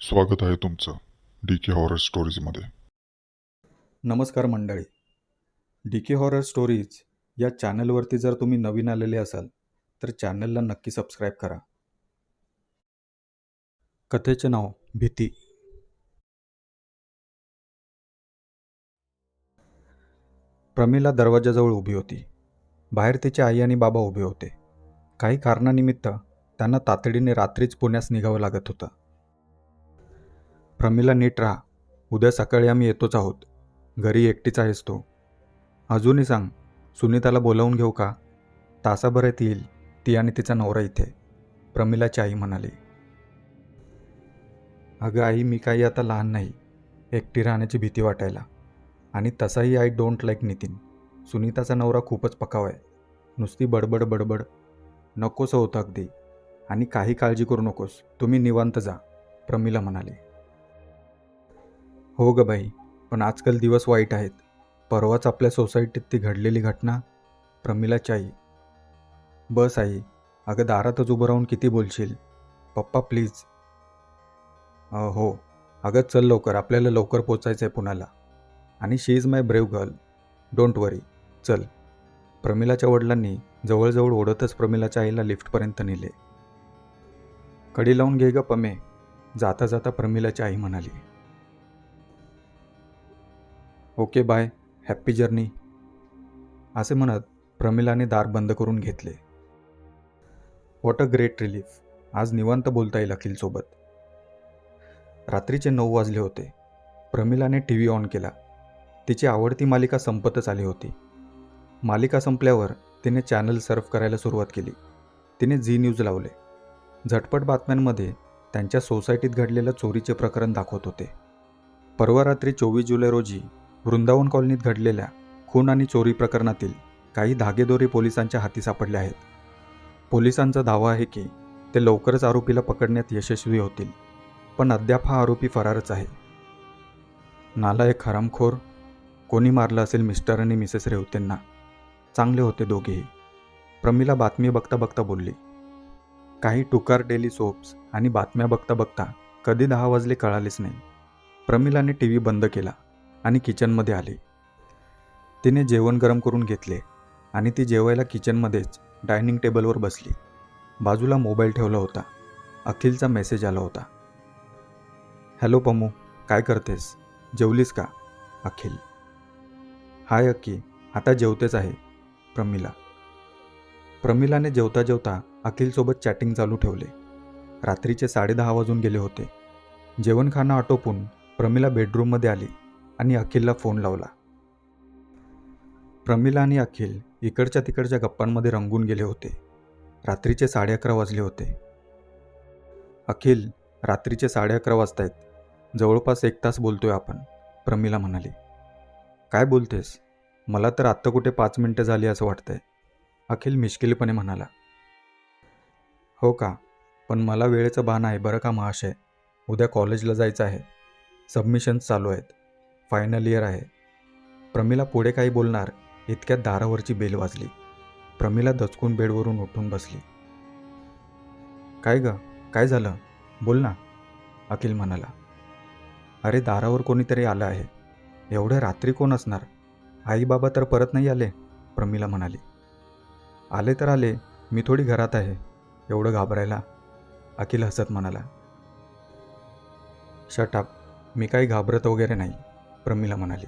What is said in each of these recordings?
स्वागत आहे तुमचं डी के हॉरर स्टोरीजमध्ये. नमस्कार मंडळी. डी के हॉरर स्टोरीज या चॅनलवरती जर तुम्ही नवीन आलेले असाल तर चॅनलला नक्की सबस्क्राईब करा. कथेचे नाव भीती. प्रमिला दरवाजाजवळ उभी होती. बाहेर तिची आई आणि बाबा उभे होते. काही कारणानिमित्त त्यांना तातडीने रात्रीच पुण्यास निघावं लागत होतं. प्रमिला, नीट राहा. उद्या सकाळी आम्ही येतोच आहोत. घरी एकटीच आहेस तू. अजूनही सांग, सुनीताला बोलावून घेऊ का? तासाभरात येईल ती आणि तिचा नवरा इथे, प्रमिलाची आई म्हणाली. अगं आई, मी काही आता लहान नाही एकटी राहण्याची भीती वाटायला. आणि तसाही आय डोंट लाईक नितीन. सुनीताचा नवरा खूपच पकाव आहे. नुसती बडबड बडबड. नकोसं होतं अगदी. आणि काही काळजी करू नकोस, तुम्ही निवांत जा, प्रमिला म्हणाली. हो ग बाई, पण आजकाल दिवस वाईट आहेत. परवाच आपल्या सोसायटीत ती घडलेली घटना. प्रमिलाची आई. बस आई, अगं दारातच उभं राहून किती बोलशील. पप्पा प्लीज. हो, अगं चल लवकर, आपल्याला लवकर पोचायचं आहे पुण्याला. आणि she is my brave girl, don't worry, चल. प्रमिलाच्या वडिलांनी जवळजवळ ओढतच प्रमिलाच्या आईला लिफ्टपर्यंत नेले. कडी लावून घे ग पमे, जाता जाता प्रमिलाची आई म्हणाली. ओके बाय, हॅप्पी जर्नी, असे म्हणत प्रमिलाने दार बंद करून घेतले. What a great relief. आज निवांत बोलता येईल अखिलसोबत. रात्रीचे 9 वाजले होते. प्रमिलाने TV ऑन केला. तिची आवडती मालिका संपतच आली होती. मालिका संपल्यावर तिने चॅनल सर्फ करायला सुरुवात केली. तिने झी न्यूज लावले. झटपट बातम्यांमध्ये त्यांच्या सोसायटीत घडलेलं चोरीचे प्रकरण दाखवत होते. परवा रात्री 24 जुलै रोजी वृंदावन कॉलनीत घडलेल्या खून आणि चोरी प्रकरणातील काही धागेदोरे पोलिसांच्या हाती सापडले आहेत. पोलिसांचा दावा आहे की ते लवकरच आरोपीला पकडण्यात यशस्वी होतील, पण अद्याप हा आरोपी फरारच आहे. नालायक हरामखोर. कोणी मारलं असेल मिस्टर आणि मिसेस रेवतेंना. चांगले होते दोघेही, प्रमिला बातमी बघता बघता बोलली. काही टुकार डेली सोप्स आणि बातम्या बघता बघता कधी 10 वाजले कळालेच नाही. प्रमिलाने TV बंद केला आणि किचनमध्ये आली. तिने जेवण गरम करून घेतले आणि ती जेवायला किचनमध्येच डायनिंग टेबलवर बसली. बाजूला मोबाईल ठेवला होता. अखिलचा मेसेज आला होता. हॅलो पमू, काय करतेस? जेवलीस का? अखिल. हाय अक्की, आता जेवतेच आहे, प्रमिला. प्रमिलाने जेवता जेवता अखिलसोबत चॅटिंग चालू ठेवले. रात्रीचे 10:30 वाजून गेले होते. जेवण खाणं आटोपून प्रमिला बेडरूममध्ये आली आणि अखिलला फोन लावला. प्रमिला आणि अखिल इकडच्या तिकडच्या गप्पांमध्ये रंगून गेले होते. रात्रीचे 11:30 वाजले होते. अखिल, रात्रीचे 11:30 वाजतायत. जवळपास 1 तास बोलतोय आपण, प्रमिला म्हणाली. काय बोलतेस? मला तर आत्ता कुठे 5 मिनिटं झाली असं वाटतंय, अखिल मिश्किलपणे म्हणाला. हो का, पण मला वेळेचं भान आहे बरं का महाशय. उद्या कॉलेजला जायचं आहे. सबमिशन्स चालू आहेत. फायनल इयर आहे. प्रमिला पुढे काही बोलणार इतक्यात दारावरची बेल वाजली. प्रमिला दचकून बेडवरून उठून बसली. काय ग, काय झालं? बोल ना, अखिल म्हणाला. अरे दारावर कोणीतरी आलं आहे. एवढ्या रात्री कोण असणार? आई बाबा तर परत नाही आले, प्रमिला म्हणाली. आले तर आले, मी थोडी घरात आहे, एवढं घाबरायला, अखिल हसत म्हणाला. शट अप, मी काही घाबरत वगैरे नाही, प्रमिला म्हणाली.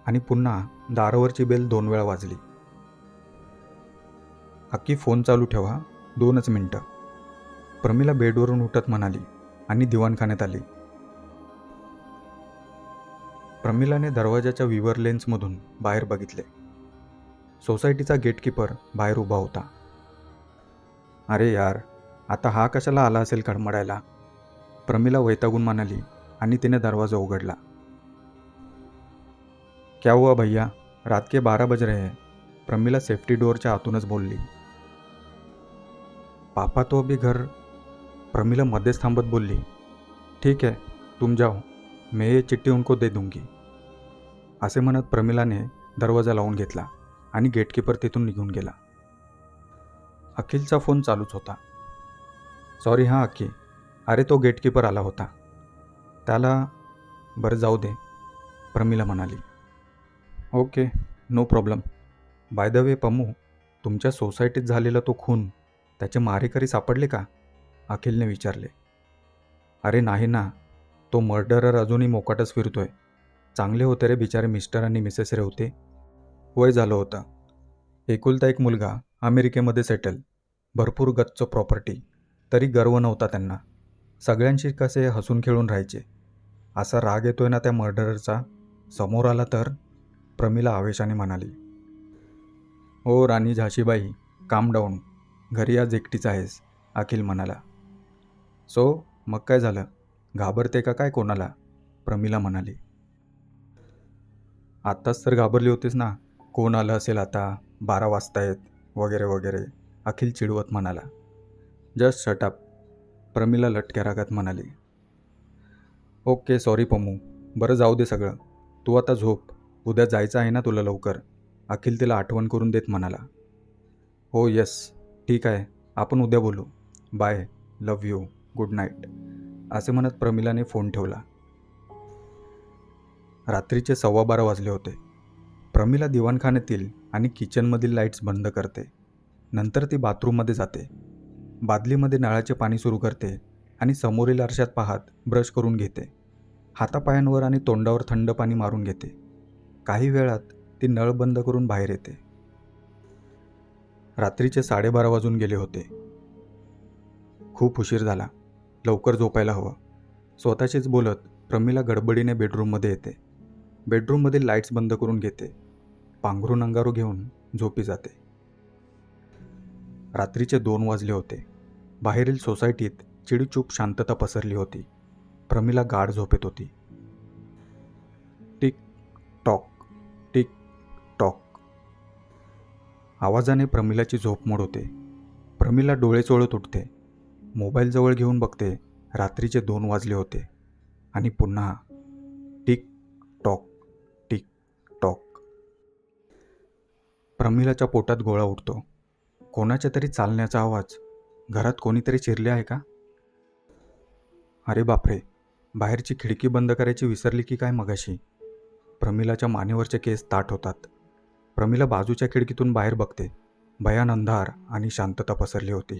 आणि पुन्हा दारावरची बेल 2 वेळा वाजली. अक्की फोन चालू ठेवा, 2च मिनटं, प्रमिला बेडवरून उठत म्हणाली आणि दिवाणखान्यात आली. प्रमिलाने दरवाजाच्या विवर लेन्समधून बाहेर बघितले. सोसायटीचा गेटकीपर बाहेर उभा होता. अरे यार, आता हा कशाला आला असेल कडमडायला, प्रमिला वैतागून म्हणाली आणि तिने दरवाजा उघडला. क्या हुआ भैया, रात के 12 बज रहे हैं, प्रमिला सेफ्टी डोअरच्या आतूनच बोलली. पापा तो अभी घर, प्रमिला मध्येच थांबत बोलली. ठीक है, तुम जाओ, मैं ये चिट्ठी उनको दे दूंगी, असे म्हणत प्रमिलाने दरवाजा लावून घेतला आणि गेटकीपर तिथून निघून गेला. अखिलचा फोन चालूच होता. सॉरी हां अक्की, अरे तो गेटकीपर आला होता. त्याला बरं जाऊ दे, प्रमिला म्हणाली. Okay, no problem. By the way Pammu, तुमच्या सोसायटीत झालेला तो खून, त्याचे मारेकरी सापडले का? अखिलने विचारले. अरे नाही ना, तो मर्डरर अजूनही मोकाटच फिरतोय. चांगले होते रे बिचारे मिस्टर आणि मिसेस रेवते. वय झालं होतं. एकुलता एक मुलगा, अमेरिकेमध्ये सेटल, भरपूर गच्च प्रॉपर्टी. तरी गर्व नव्हता त्यांना. सगळ्यांशी कसे हसून खेळून राहायचे. असा राग येतोय ना त्या मर्डररचा, समोर आला तर, प्रमिला आवेशाने म्हणाली. ओ राणी झाशीबाई, काम डाऊन. घरी आज एकटीच आहेस, अखिल म्हणाला. सो मग काय झालं, घाबरते का काय कोणाला? प्रमिला म्हणाली. आत्ताच तर घाबरली होतीस ना, कोण आलं असेल आता, 12 वाजतायत वगैरे वगैरे, अखिल चिडवत म्हणाला. जस्ट शटअप, प्रमिला लटक्या रागात म्हणाली. ओके सॉरी पम्मू, बरं जाऊ दे सगळं. तू आता झोप, उद्या जायचं आहे ना तुला लवकर, अखिल तिला आठवण करून देत म्हणाला. हो यस, ठीक आहे, आपण उद्या बोलू. Bye, love you, good night, असे म्हणत प्रमिलाने फोन ठेवला. रात्रीचे 12:15 वाजले होते. प्रमिला दिवाणखान्यातील आणि किचनमधील लाईट्स बंद करते. नंतर ती बाथरूममध्ये जाते. बादलीमध्ये नळाचे पाणी सुरू करते आणि समोरील आरशात पाहत ब्रश करून घेते. हातापायांवर आणि तोंडावर थंड पाणी मारून घेते. काही वेळात ती नळ बंद करून बाहेर येते. रात्रीचे 12:30 वाजून गेले होते. खूप उशीर झाला, लवकर झोपायला हवं, स्वतःशीच बोलत प्रमिला गडबडीने बेडरूममध्ये येते. बेडरूममधील लाईट्स बंद करून घेते. पांघरून अंगारू घेऊन झोपी जाते. रात्रीचे 2 वाजले होते. बाहेरील सोसायटीत चिडीचूप शांतता पसरली होती. प्रमिला गाढ झोपेत होती. Tick tock, tick talk. आवाजाने प्रमिलाची झोप मोड होते. प्रमिला डोळे चोळत उठते. मोबाईल जवळ घेऊन बघते. रात्रीचे 2 वाजले होते. आणि पुन्हा टिक टॉक, टिक टॉक. प्रमिलाच्या पोटात गोळा उठतो. कोणाच्या तरी चालण्याचा आवाज. घरात कोणीतरी शिरले आहे का? अरे बापरे, बाहेरची खिडकी बंद करायची विसरली की काय मगाशी? प्रमिलाच्या मानेवरचे केस ताठ होतात. प्रमिला बाजूच्या खिडकीतून बाहेर बघते. भयान अंधार आणि शांतता पसरली होती.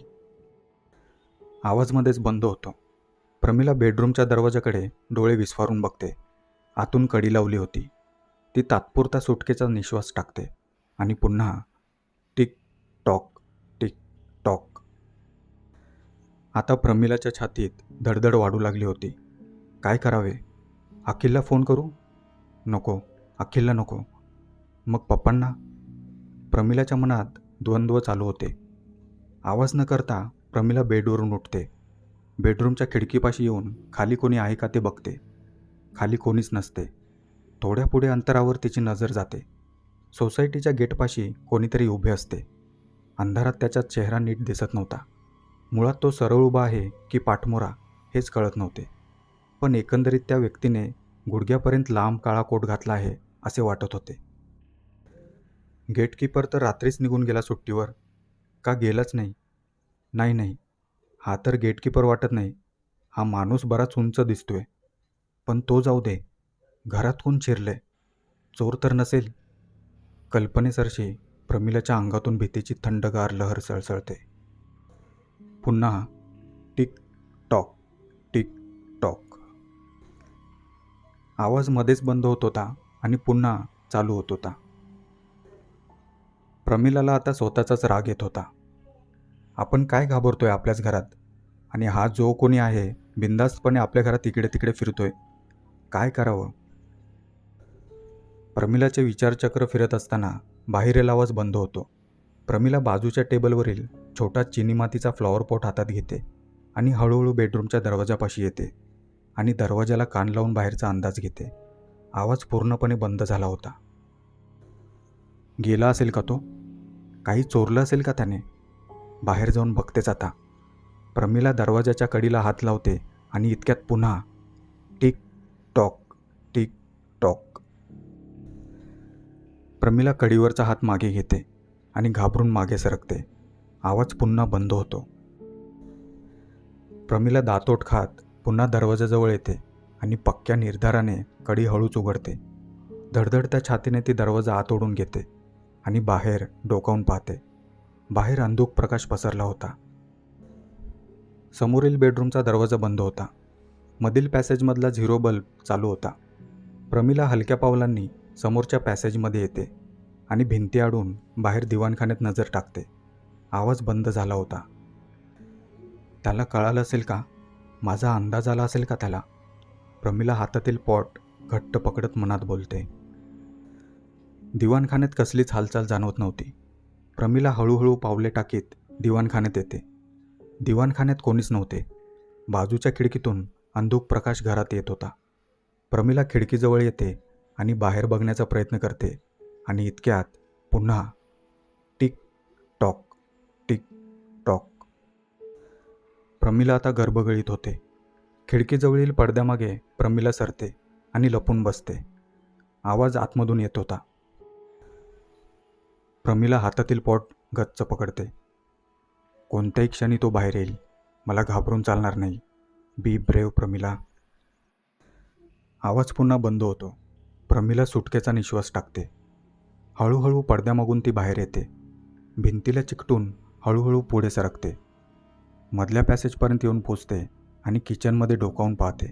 आवाज मध्येच बंद होतो. प्रमिला बेडरूमच्या दरवाजाकडे डोळे विस्फारून बघते. आतून कडी लावली होती. ती तात्पुरता सुटकेचा निश्वास टाकते आणि पुन्हा टिक टॉक, टिक टॉक. आता प्रमिलाच्या छातीत धडधड वाढू लागली होती. काय करावे? अखिलला फोन करू? नको, अखिलला नको. मग पप्पांना? प्रमिलाच्या मनात द्वंद्व चालू होते. आवाज न करता प्रमिला बेडवरून उठते. बेडरूमच्या खिडकीपाशी येऊन खाली कोणी आहे का ते बघते. खाली कोणीच नसते. थोड्या पुढे अंतरावर तिची नजर जाते. सोसायटीच्या गेटपाशी कोणीतरी उभे असते. अंधारात त्याचा चेहरा नीट दिसत नव्हता. मुळात तो सरळ उभा आहे की पाठमोरा हेच कळत नव्हते. पण एकंदरीत त्या व्यक्तीने गुडघ्यापर्यंत लांब काळा कोट घातला आहे असे वाटत होते. गेटकीपर तर रात्रीच निघून गेला सुट्टीवर. का गेलाच नाही? नाही, हा तर गेटकीपर वाटत नाही. हा माणूस बराच उंच दिसतोय. पण तो जाऊ दे, घरात कोण शिरले? चोर तर नसेल? कल्पनेसरशी प्रमिलाच्या अंगातून भीतीची थंडगार लहर सळसळते. पुन्हा टिक टॉक, टिक टॉक. आवाज मध्येच बंद होत होता आणि पुन्हा चालू होत होता. प्रमिलाला आता स्वतःचाच राग येत होता. आपण काय घाबरतोय आपल्याच घरात, आणि हा जो कोणी आहे बिनधास्तपणे आपल्या घरात इकडे तिकडे फिरतोय. काय करावं? प्रमिलाचे विचारचक्र फिरत असताना बाहेरील आवाज बंद होतो. प्रमिला बाजूच्या टेबलवरील छोटा चिनी मातीचा फ्लॉवर पॉट हातात घेते आणि हळूहळू बेडरूमच्या दरवाजापाशी येते आणि दरवाजाला कान लावून बाहेरचा अंदाज घेते. आवाज पूर्णपणे बंद झाला होता. गेला असेल का तो? काही चोरलं असेल का त्याने? बाहेर जाऊन बघतेच आता. प्रमिला दरवाजाच्या कडीला हात लावते आणि इतक्यात पुन्हा tick tock, tick tock. Pramila कडीवरचा हात मागे घेते आणि घाबरून मागे सरकते. आवाज पुन्हा बंद होतो. प्रमिला दातोट खात पुन्हा दरवाजाजवळ येते आणि पक्क्या निर्धाराने कडी हळूच उघडते. धडधडत्या छातीने ती दरवाजा आत ओढून घेते आणि बाहेर डोकावून पाहते. बाहेर अंधुक प्रकाश पसरला होता. समोरील बेडरूमचा दरवाजा बंद होता. मधील पॅसेजमधला झिरो बल्ब चालू होता. प्रमिला हलक्या पावलांनी समोरच्या पॅसेजमध्ये येते आणि भिंती आडून बाहेर दिवाणखान्यात नजर टाकते. आवाज बंद झाला होता. त्याला कळालं असेल का? माझा अंदाज आला असेल का त्याला? प्रमिला हातातील पॉट घट्ट पकडत मनात बोलते. दिवाणखान्यात कसलीच हालचाल जाणवत नव्हती. प्रमिला हळूहळू पावले टाकीत दिवाणखान्यात येते. दिवाणखान्यात कोणीच नव्हते. बाजूच्या खिडकीतून अंधुक प्रकाश घरात येत होता. प्रमिला खिडकीजवळ येते आणि बाहेर बघण्याचा प्रयत्न करते आणि इतक्यात पुन्हा tick tock tick tock. Pramila आता गर्भगळीत होते. खिडकीजवळील पडद्यामागे प्रमिला सरते आणि लपून बसते. आवाज आतमधून येत होता. प्रमिला हातातील पॉट गच्च पकडते. कोणत्याही क्षणी तो बाहेर येईल. मला घाबरून चालणार नाही. Be brave Pramila. आवाज पुन्हा बंद होतो. प्रमिला सुटकेचा निश्वास टाकते. हळूहळू पडद्यामागून ती बाहेर येते. भिंतीला चिकटून हळूहळू पुढे सरकते. मधल्या पॅसेजपर्यंत येऊन पोचते आणि किचनमध्ये डोकावून पाहते.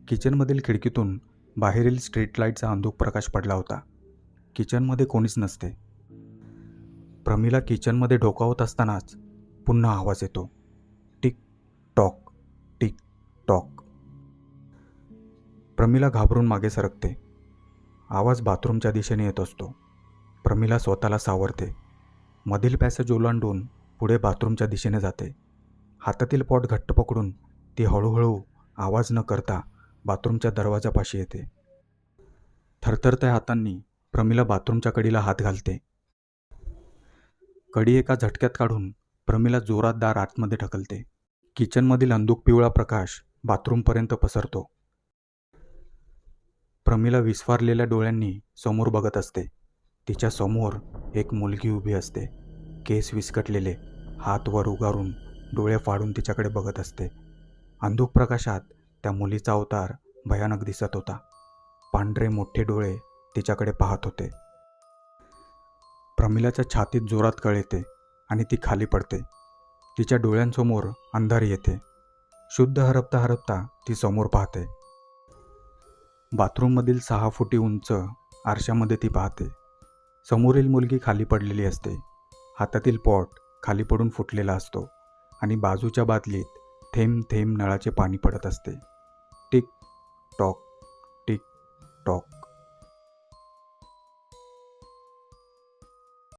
किचनमधील खिडकीतून बाहेरील स्ट्रीट लाईटचा अंधुक प्रकाश पडला होता. किचनमध्ये कोणीच नसते. प्रमिला किचनमध्ये डोकावत असतानाच पुन्हा आवाज येतो. Tick tock tick tock. Pramila घाबरून मागे सरकते. आवाज बाथरूमच्या दिशेने येत असतो. प्रमिला स्वतःला सावरते. मधील पॅसेज ओलांडून पुढे बाथरूमच्या दिशेने जाते. हातातील पॉट घट्ट पकडून ती हळूहळू आवाज न करता बाथरूमच्या दरवाजापाशी येते. थरथरत्या हातांनी प्रमिला बाथरूमच्या कडीला हात घालते. कडी एका झटक्यात काढून प्रमिला जोरात दार आतमध्ये ढकलते. किचनमधील अंधुक पिवळा प्रकाश बाथरूमपर्यंत पसरतो. प्रमिला विस्फारलेल्या डोळ्यांनी समोर बघत असते. तिच्या समोर एक मुलगी उभी असते. केस विस्कटलेले, हात वर उगारून, डोळे फाडून तिच्याकडे बघत असते. अंधुक प्रकाशात त्या मुलीचा अवतार भयानक दिसत होता. पांढरे मोठे डोळे तिच्याकडे पाहत होते. प्रमिलाच्या छातीत जोरात कळ येते आणि ती खाली पडते. तिच्या डोळ्यांसमोर अंधारी येते. शुद्ध हरपता हरपता ती समोर पाहते. बाथरूममधील 6 फुटी उंच आरशामध्ये ती पाहते. समोरील मुलगी खाली पडलेली असते. हातातील पॉट खाली पडून फुटलेला असतो आणि बाजूच्या बादलीत थेंब थेंब नळाचे पाणी पडत असते. Tick tock tick talk.